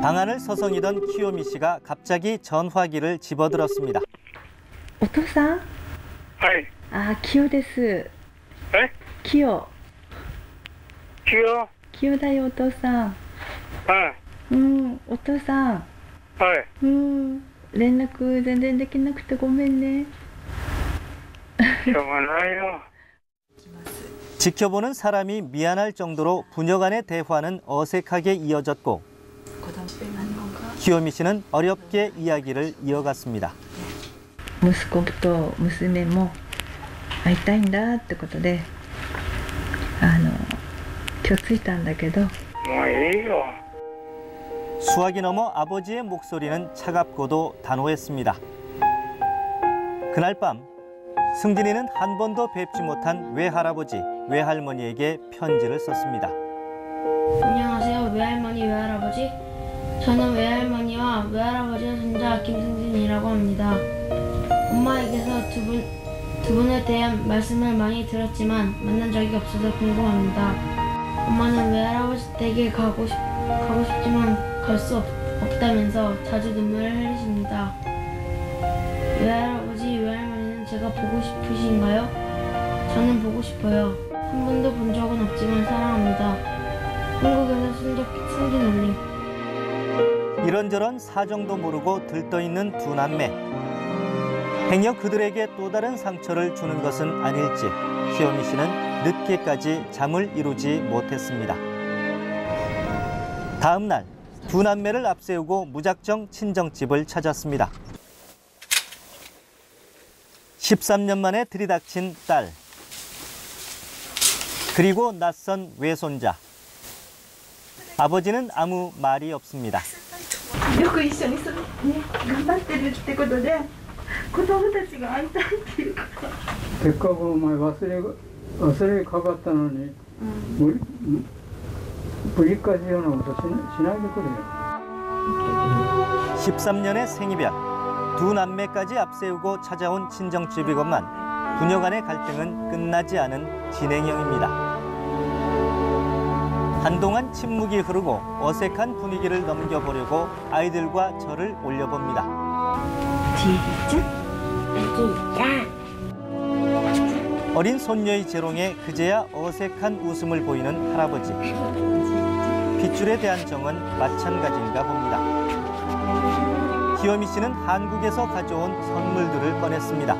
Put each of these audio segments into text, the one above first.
방안을 서성이던 키요미 씨가 갑자기 전화기를 집어들었습니다. お父さん？はい。あ、キヨです。え？キヨ。キヨ？キヨだよ、お父さん。はい。お父さん。はい。連絡全然できなくてごめんね。しょうがないよ。 지켜보는 사람이 미안할 정도로 부녀 간의 대화는 어색하게 이어졌고 키요미 씨는 어렵게 이야기를 이어갔습니다. 息子と娘も会いたいんだってことで今日着いたんだけどもういいよ 수화기 넘어 아버지의 목소리는 차갑고도 단호했습니다. 그날 밤 승진이는 한 번도 뵙지 못한 외할아버지, 외할머니에게 편지를 썼습니다. 안녕하세요. 외할머니, 외할아버지. 저는 외할머니와 외할아버지의 손자 김승진이라고 합니다. 엄마에게서 두 분에 대한 말씀을 많이 들었지만 만난 적이 없어서 궁금합니다. 엄마는 외할아버지 댁에 가고 싶지만 갈 수 없다면서 자주 눈물을 흘리십니다. 외할아버지, 외할머니는 제가 보고 싶으신가요? 저는 보고 싶어요. 한 번도 본 적은 없지만 사랑합니다. 한국에서 승진 올림. 이런저런 사정도 모르고 들떠있는 두 남매. 행여 그들에게 또 다른 상처를 주는 것은 아닐지 키요미 씨는 늦게까지 잠을 이루지 못했습니다. 다음 날 두 남매를 앞세우고 무작정 친정집을 찾았습니다. 13년 만에 들이닥친 딸, 그리고 낯선 외손자. 아버지는 아무 말이 없습니다. よく一緒に頑張ってるってことで子供たちが会いたいっていうから。せっかくお前忘れかかったのに、ぶり返すようなことしないでくれよ。 13년의 생이별, 두 남매까지 앞세우고 찾아온 친정집이건만 부녀 간의 갈등은 끝나지 않은 진행형입니다. 한동안 침묵이 흐르고 어색한 분위기를 넘겨보려고 아이들과 절을 올려봅니다. 어린 손녀의 재롱에 그제야 어색한 웃음을 보이는 할아버지. 핏줄에 대한 정은 마찬가지인가 봅니다. 키요미 씨는 한국에서 가져온 선물들을 꺼냈습니다.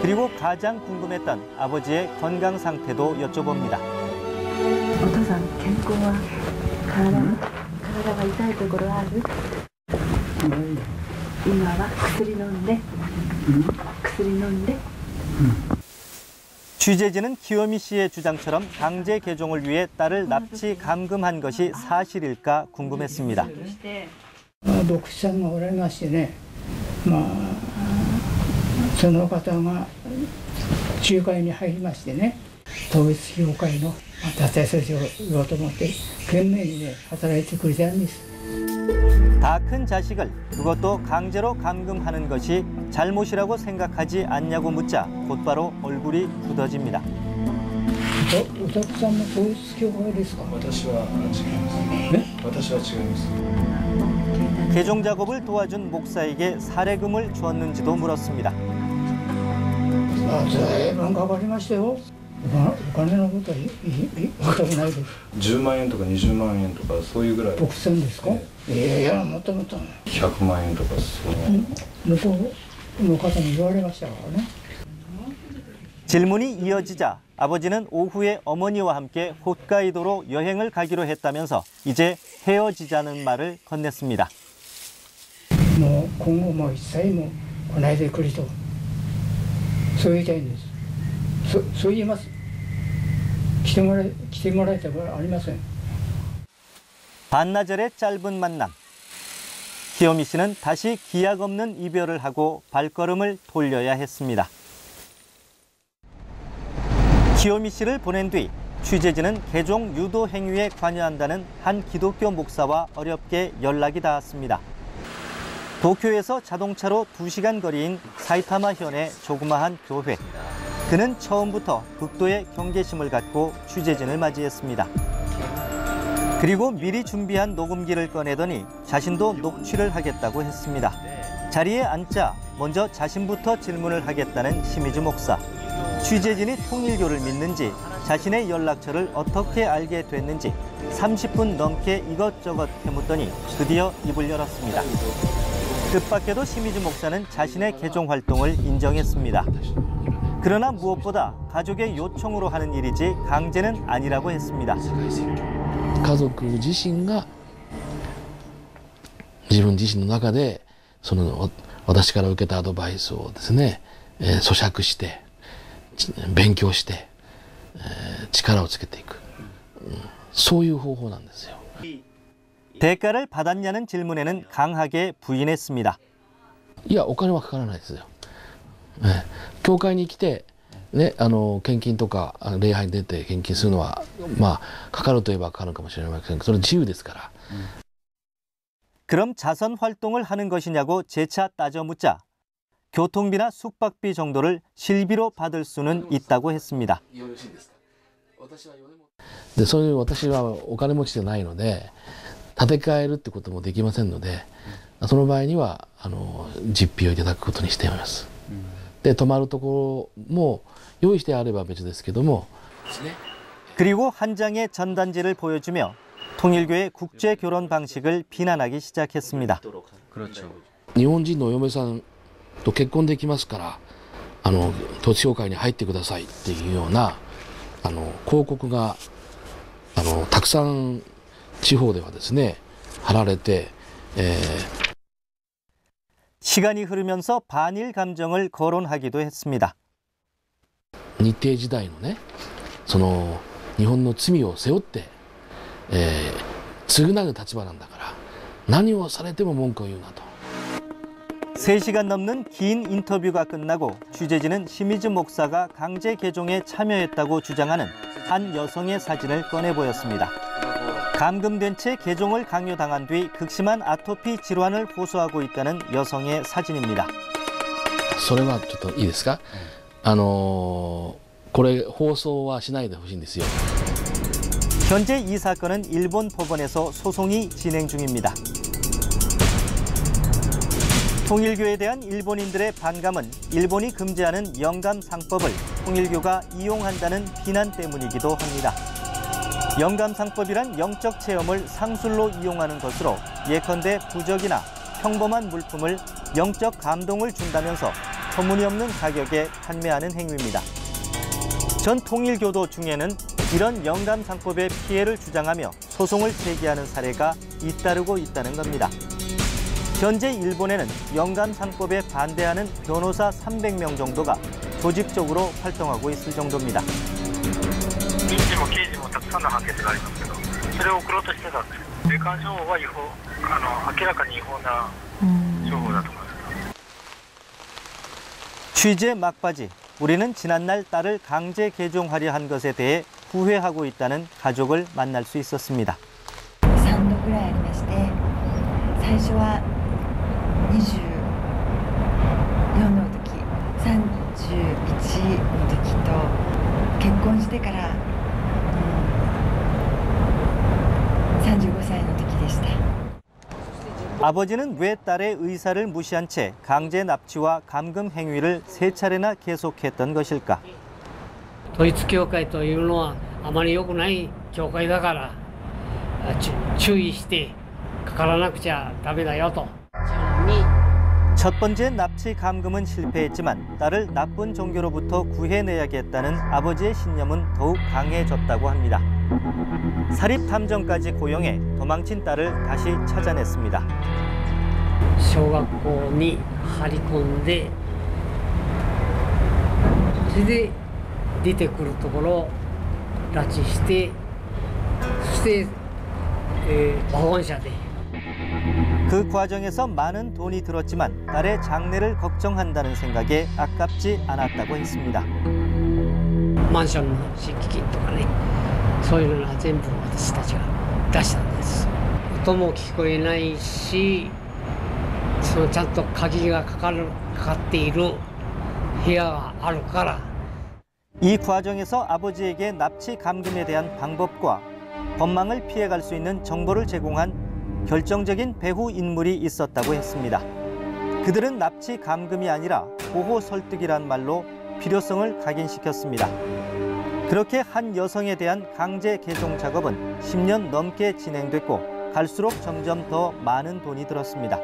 그리고 가장 궁금했던 아버지의 건강 상태도 여쭤봅니다. お父さん、健康は体が痛いところある？今は薬飲んで。薬飲んで。 취재진은 키요미 씨의 주장처럼 강제 개종을 위해 딸을 납치 감금한 것이 사실일까 궁금했습니다. 牧師さんがおられましてね、その方が仲介に入りましてね、統一教会の脱退措置を言おうと思って懸命にね働いてくれたんです。 다 큰 자식을 그것도 강제로 감금하는 것이 잘못이라고 생각하지 않냐고 묻자 곧바로 얼굴이 굳어집니다. お宅さんも統一教会ですか？私は違います。私は違います。 개종 작업을 도와준 목사에게 사례금을 주었는지도 물었습니다. 随分かかりましたよ。お金のことは言いたくないです。10万円とか20万円とかそういうぐらい。牧師さんですか？いやもっともっと。100万円とかそう。向こうの方に言われましたからね。 질문이 이어지자 아버지는 오후에 어머니와 함께 홋카이도로 여행을 가기로 했다면서 이제 헤어지자는 말을 건넸습니다. もう今後も一切も来ないでくれとそう言いたいんです。そう言います。来てもらいたいはありません。 반나절의 짧은 만남. 키요미 씨는 다시 기약 없는 이별을 하고 발걸음을 돌려야 했습니다. 키요미 씨를 보낸 뒤 취재진은 개종 유도 행위에 관여한다는 한 기독교 목사와 어렵게 연락이 닿았습니다. 도쿄에서 자동차로 2시간 거리인 사이타마 현의 조그마한 교회. 그는 처음부터 극도의 경계심을 갖고 취재진을 맞이했습니다. 그리고 미리 준비한 녹음기를 꺼내더니 자신도 녹취를 하겠다고 했습니다. 자리에 앉자 먼저 자신부터 질문을 하겠다는 시미즈 목사. 취재진이 통일교를 믿는지, 자신의 연락처를 어떻게 알게 됐는지 30분 넘게 이것저것 해묻더니 드디어 입을 열었습니다. 뜻밖에도 시미즈 목사는 자신의 개종 활동을 인정했습니다. 그러나 무엇보다 가족의 요청으로 하는 일이지 강제는 아니라고 했습니다. 家族自身が自分自身の中で私から受けたアドバイスをですね、咀嚼して勉強して、力をつけていく、そういう方法なんですよ。 대가를 받았냐는 질문에는 강하게 부인했습니다. いやお金はかからないですよ。教会に来てね、献金とか礼拝に出て献金するのはまあかかるといえばかかるかもしれませんが、それ自由ですから。 그럼 자선 활동을 하는 것이냐고 재차 따져 묻자 교통비나 숙박비 정도를 실비로 받을 수는 있다고 했습니다. でそういう私はお金持ちじゃないので建て替えるってこともできませんので、その場合には実費をいただくことにしています。で泊まるところも用意してあれば別ですけども。 그리고 한 장의 전단지를 보여주며 통일교의 국제 결혼 방식을 비난하기 시작했습니다. 그렇죠. 日本人のお嫁さんと結婚できますから統一教会に入ってくださいっていうような広告がたくさん地方ではですね貼られて、 시간이 흐르면서 반일 감정을 거론하기도 했습니다. 日帝時代のね日本の罪を背負って償う立場なんだから何をされても文句を言うなと。 3시간 넘는 긴 인터뷰가 끝나고 취재진은 시미즈 목사가 강제 개종에 참여했다고 주장하는 한 여성의 사진을 꺼내 보였습니다. 감금된 채 개종을 강요당한 뒤 극심한 아토피 질환을 호소하고 있다는 여성의 사진입니다. それはちょっといいですか？これ放送はしないでほしいんですよ。 현재 이 사건은 일본 법원에서 소송이 진행 중입니다. 통일교에 대한 일본인들의 반감은 일본이 금지하는 영감상법을 통일교가 이용한다는 비난 때문이기도 합니다. 영감상법이란 영적 체험을 상술로 이용하는 것으로 예컨대 부적이나 평범한 물품을 영적 감동을 준다면서 터무니없는 가격에 판매하는 행위입니다. 전 통일교도 중에는 이런 영감상법의 피해를 주장하며 소송을 제기하는 사례가 잇따르고 있다는 겁니다. 현재 일본에는 영감상법에 반대하는 변호사 300명 정도가 조직적으로 활동하고 있을 정도입니다. 民事も刑事もたくさんの判決がありますけど、それを送ろうとしてたんです。霊感商法は違法、明らかに違法な商法だと思います。 취재 막바지, 우리는 지난날 딸을 강제 개종하려 한 것에 대해 후회하고 있다는 가족을 만날 수 있었습니다. 3度ぐらいありまして、最初は24の時、31の時と結婚してから、35歳の時でした。 아버지는 왜 딸의 의사를 무시한 채 강제 납치와 감금 행위를 3차례나 계속했던 것일까? 統一教会というのはあまり良くない教会だから注意してかからなくちゃダメだよと。 첫 번째 납치 감금은 실패했지만 딸을 나쁜 종교로부터 구해내야겠다는 아버지의 신념은 더욱 강해졌다고 합니다. 사립탐정까지 고용해 도망친 딸을 다시 찾아냈습니다. 小学校に張り込んで、それで出てくるところを拉致して、そして、ワゴン車で。 그 과정에서 많은 돈이 들었지만 딸의 장래를 걱정한다는 생각에 아깝지 않았다고 했습니다. マンションの敷金とかね、そういうのは全部私たちが出したんです。音も聞こえないし、ちゃんと鍵がかかっている部屋があるから。 이 과정에서 아버지에게 납치 감금에 대한 방법과 법망을 피해갈 수 있는 정보를 제공한 결정적인 배후 인물이 있었다고 했습니다. 그들은 납치 감금이 아니라 보호 설득이란 말로 필요성을 각인시켰습니다. 그렇게 한 여성에 대한 강제 개종 작업은 10년 넘게 진행됐고 갈수록 점점 더 많은 돈이 들었습니다.